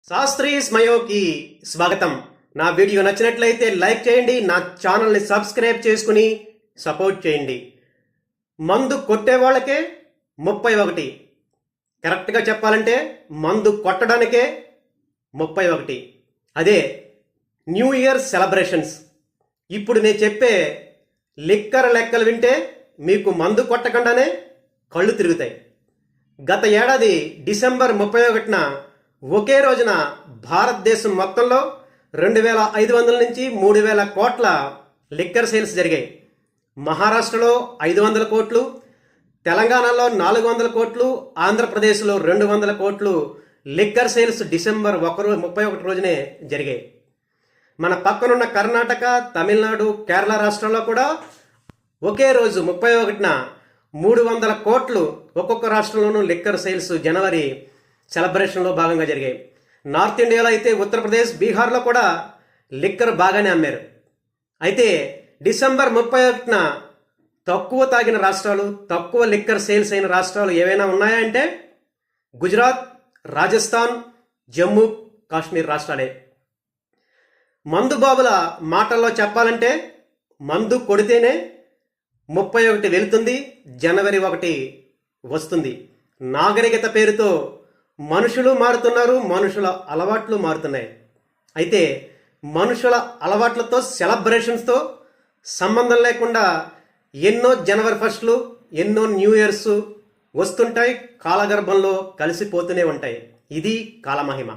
శాస్త్రీ స్మయోకి స్వాగతం. నా వీడియో నచ్చినట్లయితే లైక్ చేయండి, నా ఛానల్ని సబ్స్క్రైబ్ చేసుకుని సపోర్ట్ చేయండి. మందు కొట్టే వాళ్ళకే 31, కరెక్ట్గా చెప్పాలంటే మందు కొట్టడానికే 31. అదే న్యూ ఇయర్ సెలబ్రేషన్స్. ఇప్పుడు నేను చెప్పే లిక్కర్ లెక్కలు వింటే మీకు మందు కొట్టకుండానే కళ్ళు తిరుగుతాయి. గత ఏడాది డిసెంబర్ 31న ఒకే రోజున భారతదేశం మొత్తంలో 2500 నుంచి 3000 కోట్ల లిక్కర్ సేల్స్ జరిగాయి. మహారాష్ట్రలో 500 కోట్లు, తెలంగాణలో 400 కోట్లు, ఆంధ్రప్రదేశ్లో 200 కోట్లు లిక్కర్ సేల్స్ డిసెంబర్ 31 రోజునే జరిగాయి. మన పక్కనున్న కర్ణాటక, తమిళనాడు, కేరళ రాష్ట్రాల్లో కూడా ఒకే రోజు 31న 300 కోట్లు ఒక్కొక్క రాష్ట్రంలోనూ లిక్కర్ సేల్స్ జనవరి సెలబ్రేషన్లో భాగంగా జరిగాయి. నార్త్ ఇండియాలో అయితే ఉత్తరప్రదేశ్, బీహార్లో కూడా లిక్కర్ బాగానే అమ్మారు. అయితే డిసెంబర్ 31న తక్కువ తాగిన రాష్ట్రాలు, తక్కువ లిక్కర్ సేల్స్ అయిన రాష్ట్రాలు ఏవైనా ఉన్నాయా అంటే గుజరాత్, రాజస్థాన్, జమ్మూ కాశ్మీర్ రాష్ట్రాలే. మందు బాబుల మాటల్లో చెప్పాలంటే మందు కొడితేనే 31 వెళ్తుంది, జనవరి 1 వస్తుంది. నాగరికత పేరుతో మనుషులు మారుతున్నారు, మనుషుల అలవాట్లు మారుతున్నాయి. అయితే మనుషుల అలవాట్లతో, సెలబ్రేషన్స్తో సంబంధం లేకుండా ఎన్నో జనవరి 1లు, ఎన్నో న్యూ ఇయర్స్ వస్తుంటాయి, కాలగర్భంలో కలిసిపోతూనే ఉంటాయి. ఇది కాలమహిమ.